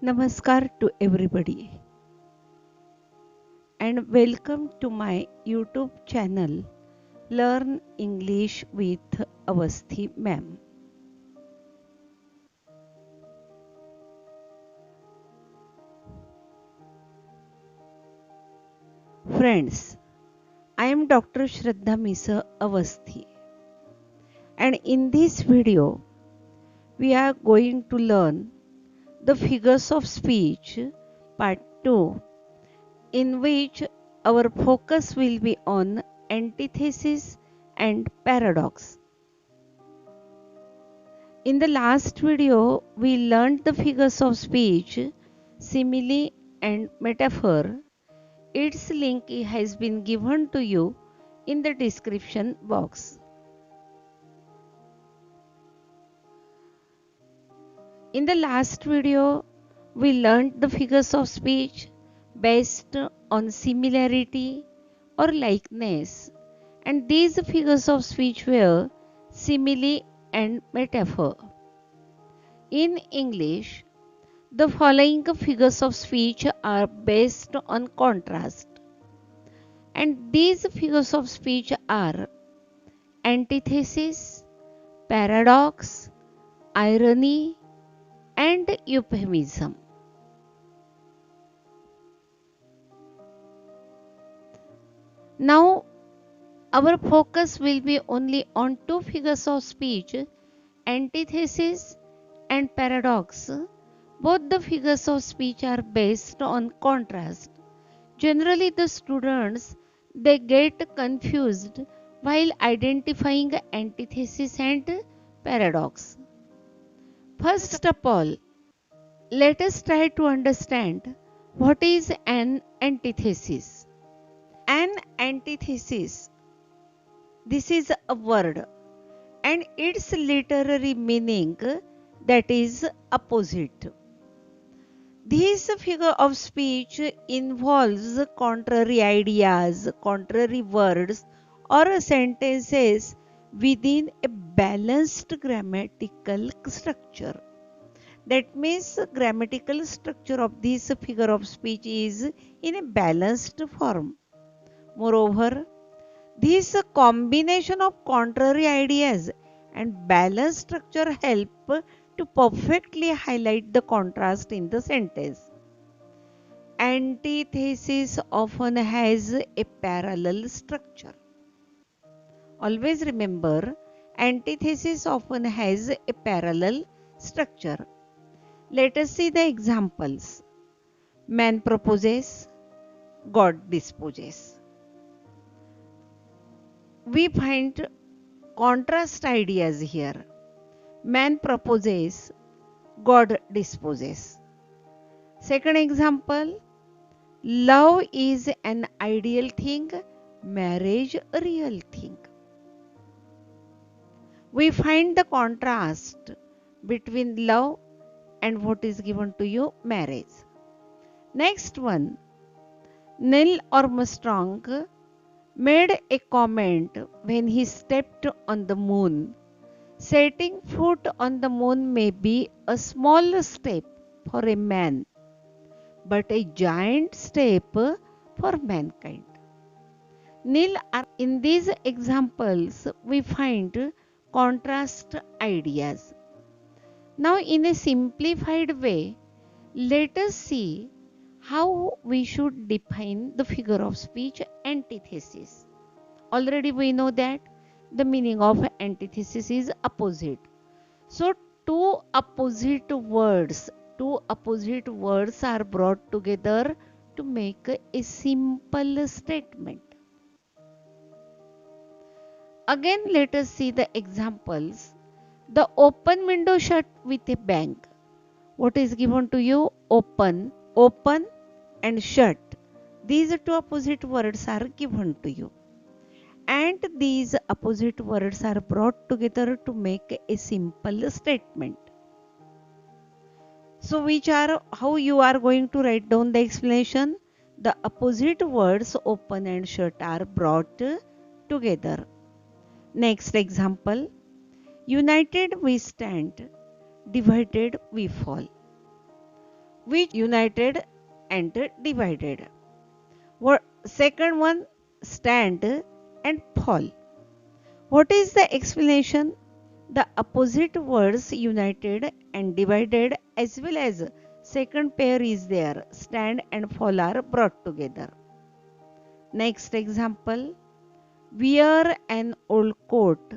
Namaskar to everybody and welcome to my YouTube channel Learn English with Avasthi Ma'am. Friends, I am Dr. Shraddha Misa Avasthi and in this video we are going to learn the figures of speech part 2, in which our focus will be on antithesis and paradox. In the last video, we learned the figures of speech, simile and metaphor. Its link has been given to you in the description box. In the last video, we learned the figures of speech based on similarity or likeness, and these figures of speech were simile and metaphor. In English, the following figures of speech are based on contrast, and these figures of speech are antithesis, paradox, irony, and euphemism. Now, our focus will be only on two figures of speech, antithesis and paradox. Both the figures of speech are based on contrast. Generally, the students they get confused while identifying antithesis and paradox. First of all, let us try to understand what is an antithesis. An antithesis, this is a word and its literary meaning, that is opposite. This figure of speech involves contrary ideas, contrary words or sentences within a balanced grammatical structure. That means grammatical structure of this figure of speech is in a balanced form. Moreover, this combination of contrary ideas and balanced structure help to perfectly highlight the contrast in the sentence. Antithesis often has a parallel structure. Always remember, antithesis often has a parallel structure. Let us see the examples. Man proposes, God disposes. We find contrast ideas here. Man proposes, God disposes. Second example, love is an ideal thing, marriage a real thing. We find the contrast between love and what is given to you, marriage. Next one, Neil Armstrong made a comment when he stepped on the moon. Setting foot on the moon may be a small step for a man, but a giant step for mankind. In these examples, we find contrast ideas. Now, in a simplified way, let us see how we should define the figure of speech antithesis. Already we know that the meaning of antithesis is opposite. So two opposite words are brought together to make a simple statement. Again, let us see the examples. The open window shut with a bang. What is given to you? Open, open and shut. These two opposite words are given to you. And these opposite words are brought together to make a simple statement. So how you are going to write down the explanation? The opposite words open and shut are brought together. Next example, united we stand, divided we fall. which united and divided. What second one, stand and fall. What is the explanation? The opposite words united and divided as well as second pair is there. Stand and fall are brought together. Next example. Wear an old coat,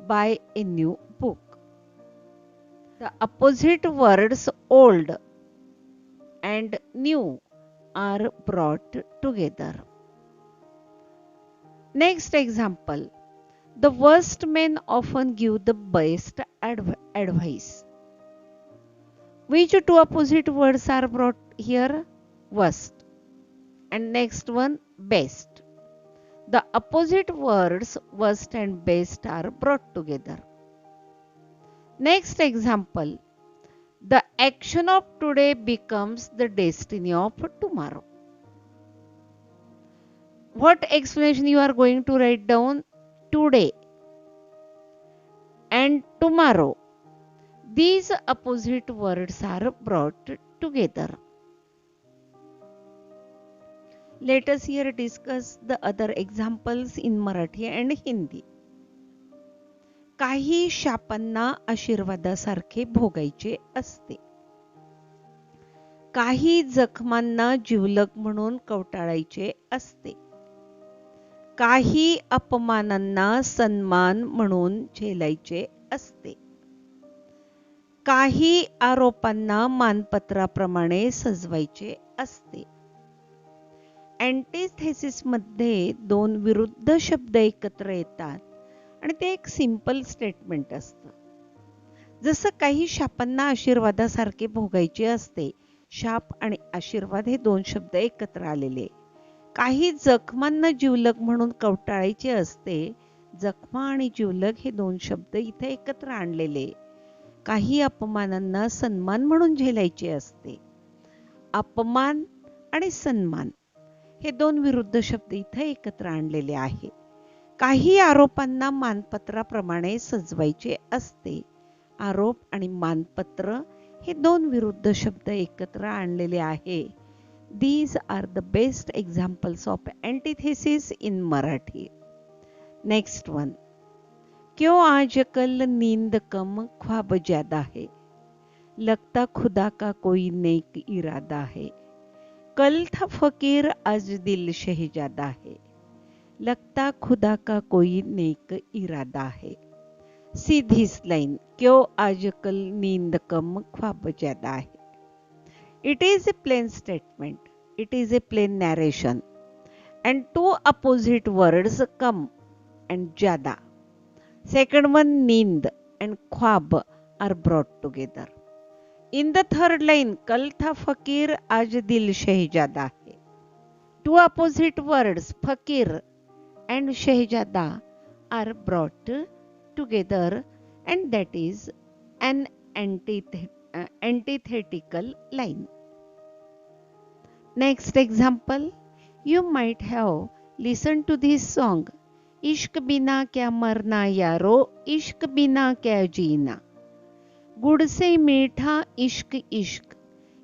buy a new book. The opposite words old and new are brought together. Next example. The worst men often give the best advice. Which two opposite words are brought here? Worst. And next one, best. The opposite words worst and best are brought together. Next example. The action of today becomes the destiny of tomorrow. What explanation you are going to write down? Today and tomorrow. These opposite words are brought together. Let us here discuss the other examples in Marathi and Hindi. काही शापांना आशीर्वादासारखे भोगायचे असते. काही जखमांना जिवलग म्हणून कवटाळायचे असते. काही अपमानांना सन्मान म्हणून झेलायचे असते. काही आरोपांना मानपत्राप्रमाणे सजवायचे असते. अँटिथेसिस मध्ये दोन विरुद्ध शब्द एकत्र येतात आणि ते एक सिंपल स्टेटमेंट असतं. जसं काही शापांना आशीर्वादासारखे भोगायचे असते. शाप आणि आशीर्वाद हे दोन शब्द एकत्र आलेले. काही जखमांना जिवलग म्हणून कवटाळायचे असते. जखमा आणि जिवलग हे दोन शब्द इथे एकत्र आणलेले. काही अपमानांना सन्मान म्हणून झेलायचे असते. अपमान आणि सन्मान हे दोन विरुद्ध शब्द इथे एकत्र आणलेले आहे. काही आरोपांना मानपत्राप्रमाणे सजवायचे असते. आरोप आणि मानपत्र हे दोन विरुद्ध शब्द एकत्र आणलेले आहे. These are the best examples of antithesis in Marathi. Next one. क्यों आजकल नींद कम ख्वाब ज्यादा है, लगता खुदा का कोई नेक इरादा है. कल था फकीर आज दिल शहजादा है, लगता खुदा का कोई नेक इरादा है. See this line. क्यों आजकल नींद कम ख्वाब ज्यादा है. It is a plain statement. It is a plain narration. And two opposite words come and jada. Second one neend and khwab are brought together. In the third line, kal tha fakir aaj dil shehzada hai. Two opposite words fakir and shehzada are brought together, and that is an antithetical line. Next example, you might have listened to this song. इश्क बिना क्या मरना यारो, इश्क बिना क्या जीना. गुड़ से मीठा इश्क इश्क,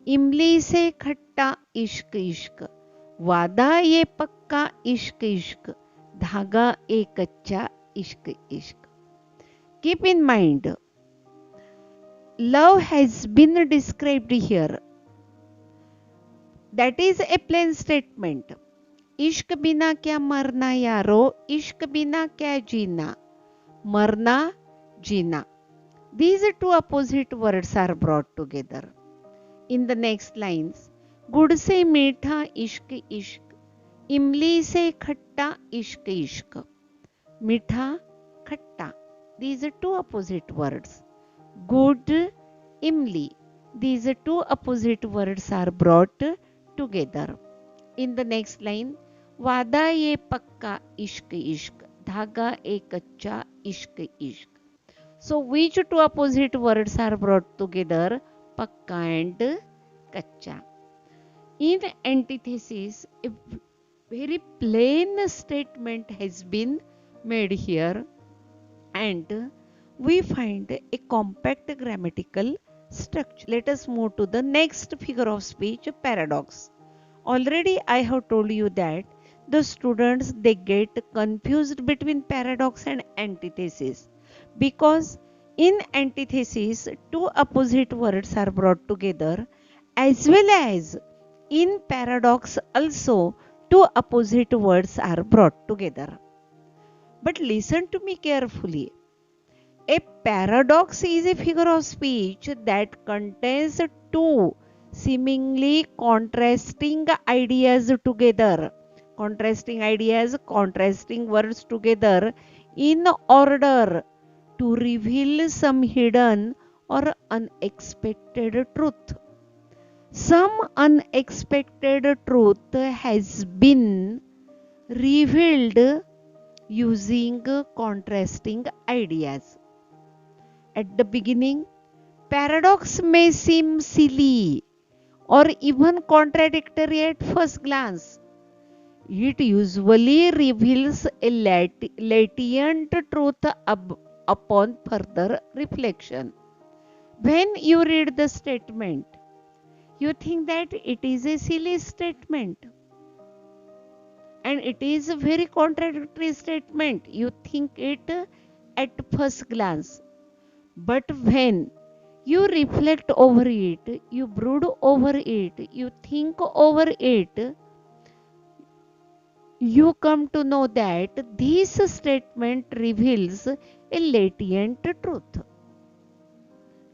इमली से खट्टा इश्क इश्क. वादा ये पक्का इश्क इश्क, धागा ये कच्चा इश्क इश्क. Keep in mind, love has been described here. That is a plain statement. इश्क बिना क्या मरना यारो, इश्क बिना क्या जीना. मरना, जीना. These two opposite words are brought together. In the next lines, गुड़ से मीठा इश्क इश्क, इमली से खट्टा इश्क इश्क. मीठा, खट्टा. These are two opposite words. Good, imli. These two opposite words are brought together. In the next line, वादा ये पक्का इश्क इश्क, धागा ये कच्चा इश्क इश्क. So which two opposite words are brought together? Pakka and kacha. In antithesis, a very plain statement has been made here, and we find a compact grammatical structure. Let us move to the next figure of speech, paradox. Already I have told you that the students they get confused between paradox and antithesis, because in antithesis two opposite words are brought together, as well as in paradox also two opposite words are brought together. But listen to me carefully. A paradox is a figure of speech that contains two seemingly contrasting ideas together. Contrasting ideas, contrasting words together in order to reveal some hidden or unexpected truth. Some unexpected truth has been revealed using contrasting ideas. At the beginning, paradox may seem silly or even contradictory at first glance. It usually reveals a latent truth upon further reflection. When you read the statement, you think that it is a silly statement and it is a very contradictory statement. You think it at first glance. But when you reflect over it, you brood over it, you think over it, you come to know that this statement reveals a latent truth.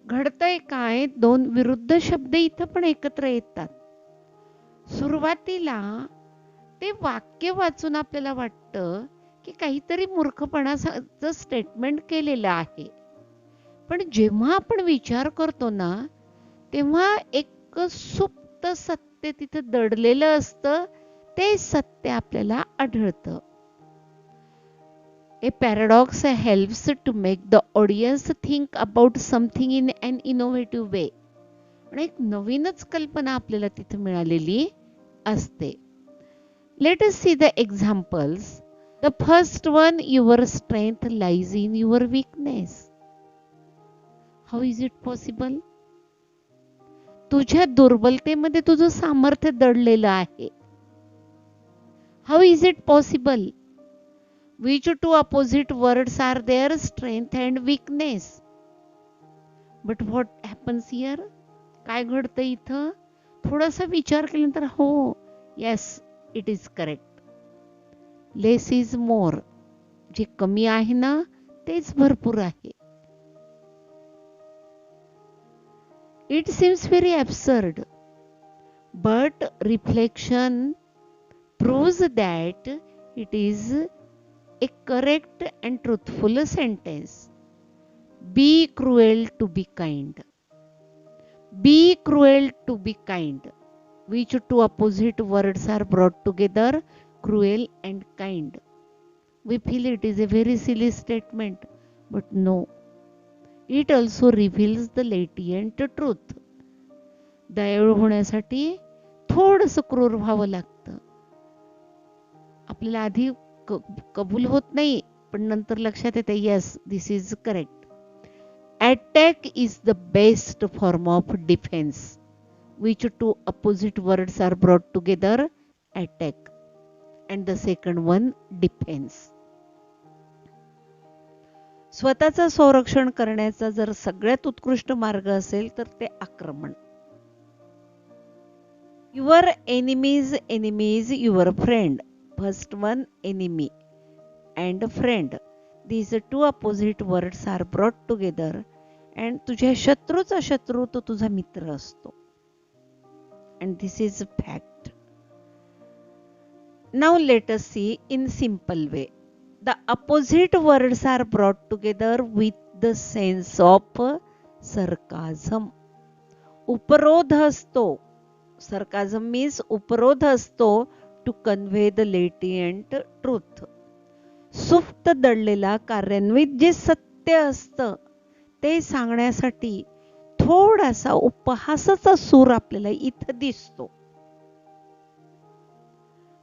घडतंय काय, दोन विरुद्ध शब्द इथं पण एकत्र येतात. सुरुवातीला ते वाक्य वाचून आपल्याला वाटतं की काहीतरी मूर्खपणाचं स्टेटमेंट केलेलं आहे. पण जेव्हा आपण विचार करतो ना, तेव्हा एक सुप्त सत्य तिथे दडलेलं असतं, ते सत्य आपल्याला आढळतं. A paradox helps to make the audience think about something in an innovative way. आणि एक नवीनच कल्पना आपल्याला तिथे मिळालेली असते. Let us see the examples. The first one, your strength lies in your weakness. How is it possible? तुझ्या दुर्बलतेमध्ये तुझं सामर्थ्य दडलेलं आहे. How is it possible? Which two opposite words are there? Strength and weakness. But what happens here? काय घडतं इथं? थोडासा विचार केल्यानंतर हो, yes, it is correct. Less is more. जे कमी आहे ना, तेच भरपूर आहे. It seems very absurd, but reflection proves that it is a correct and truthful sentence. Be cruel to be kind. Be cruel to be kind. Which two opposite words are brought together? Cruel and kind. We feel it is a very silly statement, but no. It also reveals the latent truth. दयाळू होण्यासाठी थोडंसं क्रूर व्हावं लागतं. आपल्याला आधी कबूल होत नाही, पण नंतर लक्षात येते yes, this is correct. Attack is the best form of defense. Which two opposite words are brought together? Attack. And the second one, defense. स्वतःचं संरक्षण करण्याचा जर सगळ्यात उत्कृष्ट मार्ग असेल तर ते आक्रमण. Your enemy's enemy is your friend. First one, enemy and friend. These two opposite words are brought together and तुझ्या शत्रूचा शत्रू तो तुझा मित्र असतो. And this is a fact. Now let us see in simple way. The opposite words are brought together with the sense of sarcasm. उपरोध असतो. Sarcasm means उपरोध असतो to convey the latent truth. सुप्त दडलेला कार्यान्वित जे सत्य असतं ते सांगण्यासाठी थोडासा उपहासाचा सूर आपल्याला इथं दिसतो.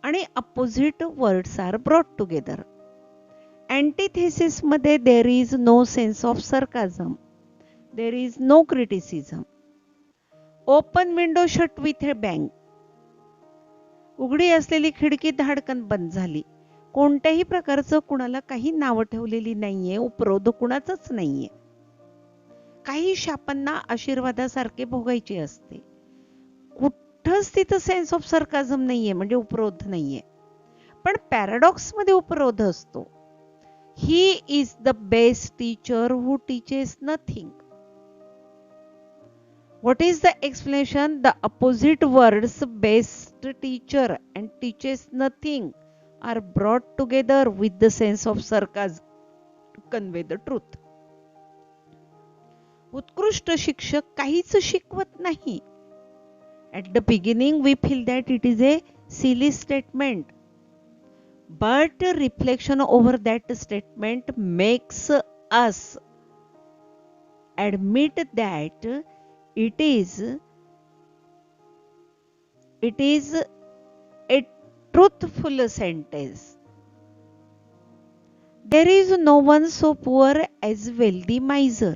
आणि opposite words are brought together. Antithesis मध्ये there is no sense of sarcasm. There is no criticism. Open window shut with a bang. उघडी असलेली खिडकी धाडकन बंद झाली. कोणत्याही प्रकारचं कुणाला काही नावं ठेवलेली नाहीये, उपरोध कुणाचंच नाहीये. काही शापांना आशीर्वादासारखे भोगायचे असते. कुठंच तिथं सेन्स ऑफ सरकाझम नाहीये, म्हणजे उपरोध नाहीये. पण पॅराडॉक्स मध्ये उपरोध असतो. He is the best teacher who teaches nothing. What is the explanation? The opposite words best teacher and teaches nothing are brought together with the sense of sarcasm to convey the truth. उत्कृष्ट शिक्षक काहीच शिकवत नाही. At the beginning we feel that it is a silly statement. But reflection over that statement makes us admit that it is a truthful sentence. There is no one so poor as wealthy miser.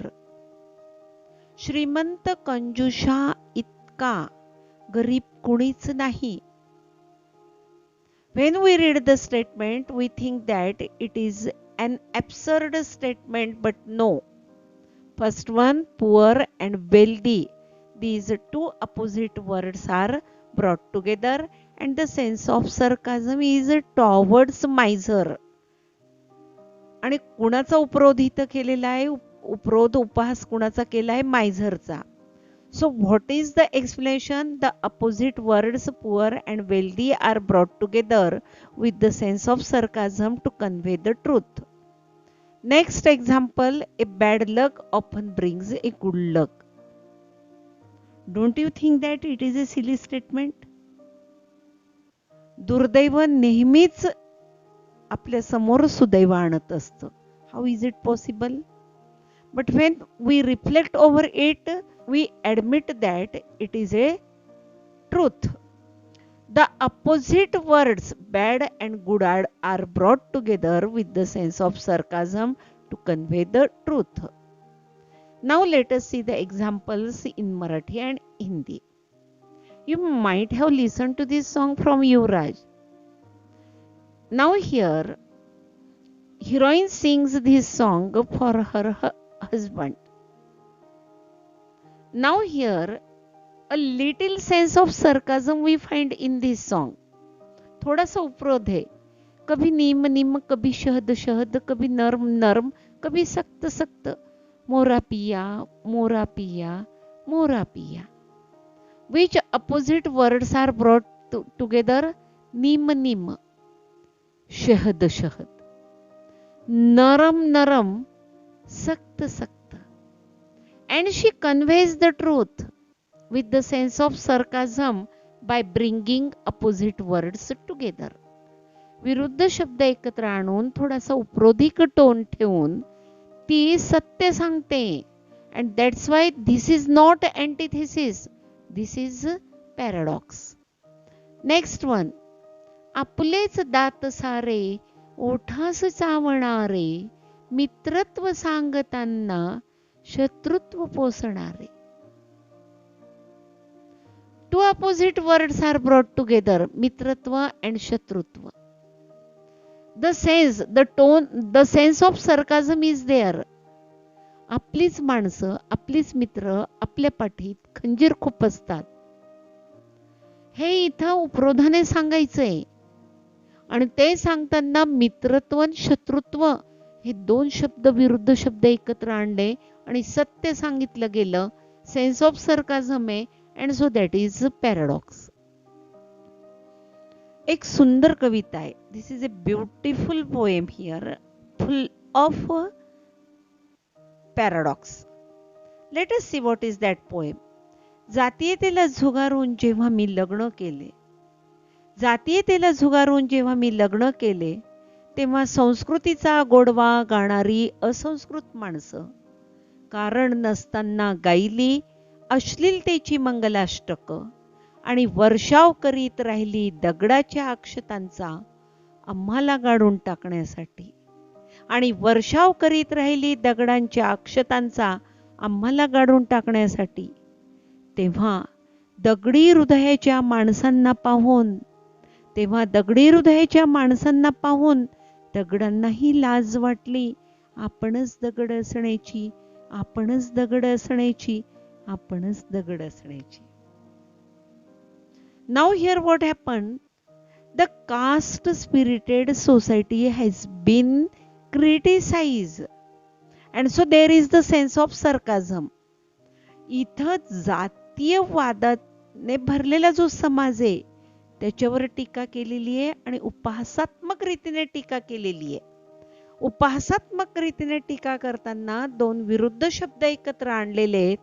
श्रीमंत कंजूषा इतका गरीब कुणीच नाही. When we read the statement, we think that it is an absurd statement, but no. First one, poor and wealthy. These two opposite words are brought together and the sense of sarcasm is towards miser. आणि कुणाचा उपरोध इथं केलेला आहे? उपरोध उपहास कुणाचा केला आहे? मायझरचा. So what is the explanation? The opposite words poor and wealthy are brought together with the sense of sarcasm to convey the truth. Next example, a bad luck often brings a good luck. Don't you think that it is a silly statement? दुर्दैव नेहमीच आपल्या समोर सुदैव आणत असतं. How is it possible? But when we reflect over it, we admit that it is a truth. The opposite words bad and good are brought together with the sense of sarcasm to convey the truth. Now let us see the examples in Marathi and Hindi. You might have listened to this song from Yuvraj. Now here, heroine sings this song for her husband. Now here, a little sense of sarcasm we find in this song. थोड़ा सा उपरोध है. कभी नीम नीम, कभी शहद शहद, कभी नर्म नर्म, कभी सख्त सख्त. मोरा पिया, मोरा पिया, मोरा पिया. Which opposite words are brought together? नीम नीम, शहद शहद. नरम नरम, सख्त सख्त. And she conveys the truth with the sense of sarcasm by bringing opposite words together. विरुद्ध शब्द एकत्र आणून थोडासा उपरोधिक टोन ठेवून ती सत्य सांगते. And that's why this is not antithesis. This is paradox. Next one. आपलेच दात सारे ओठास चावणारे, मित्रत्व सांगताना शत्रुत्व पोसणारे. Two opposite words are brought together, मित्रत्व and शत्रुत्व. The sense, the tone, the sense of sarcasm is there. आपलीच माणसं, आपलीच मित्र आपल्या पाठीत खंजीर खुपसतात. हे इथं उपरोधाने सांगायचंय. आणि ते सांगताना मित्रत्व आणि शत्रुत्व हे दोन शब्द विरुद्ध शब्द एकत्र आणले आणि सत्य सांगितलं गेलं. सेन्स ऑफ सरकाझम आहे and so that is paradox. एक सुंदर कविता आहे. This is a beautiful poem here full of paradox. Let us see what is that poem. जातीयतेला झुगारून जेव्हा मी लग्न केले, जातीयतेला झुगारून जेव्हा मी लग्न केले, तेव्हा संस्कृतीचा गोडवा गाणारी असंस्कृत माणसं कारण नसताना गायली अश्लीलतेची मंगलाष्टक आणि वर्षाव करीत राहिली दगडाच्या अक्षतांचा आम्हाला गाडून टाकण्यासाठी. आणि वर्षाव करीत राहिली दगडांच्या अक्षतांचा आम्हाला गाडून टाकण्यासाठी, तेव्हा दगडी हृदयाच्या माणसांना पाहून दगडांनाही लाज वाटली. आपणच दगड असण्याची. Now here what happened? The caste spirited society has been criticized. And so there is the sense of sarcasm. इथं जातीयवादाने भरलेला जो समाज आहे त्याच्यावर टीका केलेली आहे आणि उपहासात्मक रीतीने टीका केलेली आहे. उपहासात्मक रीतीने टीका करताना दोन विरुद्ध शब्द एकत्र आणलेले आहेत.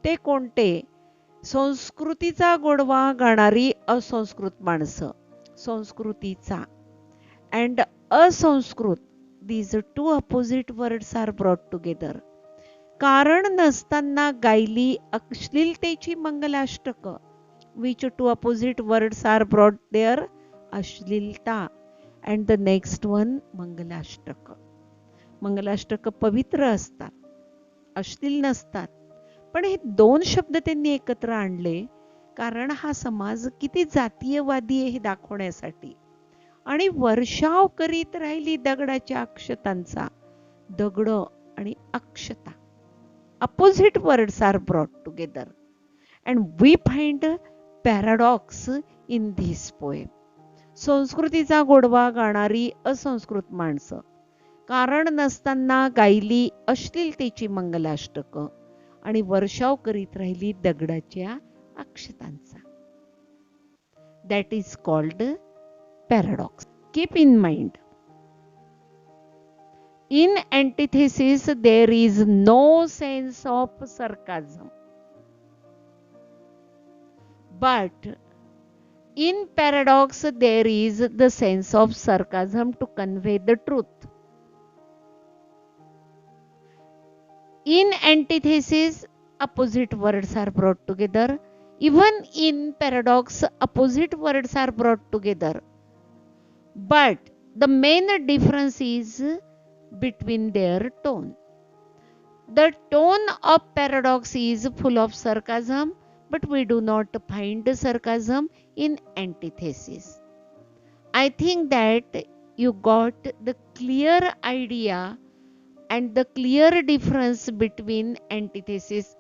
ते कोणते? संस्कृतीचा गोडवा गाणारी असंस्कृत माणसं, संस्कृतीचा and असंस्कृत, these two opposite words are brought together. कारण नसताना गायली अश्लीलतेची Mangalashtak, which two opposite words are brought there? अश्लीलता and the next one Mangalashtak. Mangalashtak पवित्र असतात, अश्लील नसतात. पण हे दोन शब्द त्यांनी एकत्र आणले कारण हा समाज किती जातीयवादी आहे हे दाखवण्यासाठी. आणि वर्षाव करीत राहिली दगडाच्या अक्षतांचा. दगड आणि अक्षता, opposite words are brought together, and we find paradox in this poem. संस्कृतीचा गोडवा गाणारी असंस्कृत माणसं, कारण नसताना गायली अश्लीलतेची मंगलाष्टक आणि वर्षाव करीत राहिली दगडाच्या अक्षतांचा. That is called paradox. Keep in mind, in antithesis there is no sense of sarcasm, but in paradox there is the sense of sarcasm to convey the truth. In antithesis, opposite words are brought together. Even in paradox, opposite words are brought together. But the main difference is between their tone. The tone of paradox is full of sarcasm, but we do not find sarcasm in antithesis. I think that you got the clear idea and the clear difference between antithesis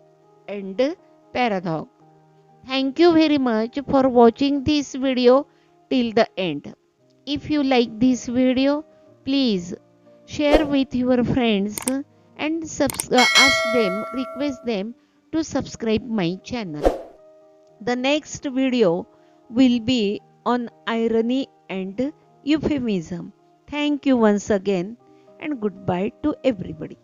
and paradox. Thank you very much for watching this video till the end. If you like this video, please share with your friends and request them to subscribe my channel. The next video will be on irony and euphemism. Thank you once again and goodbye to everybody.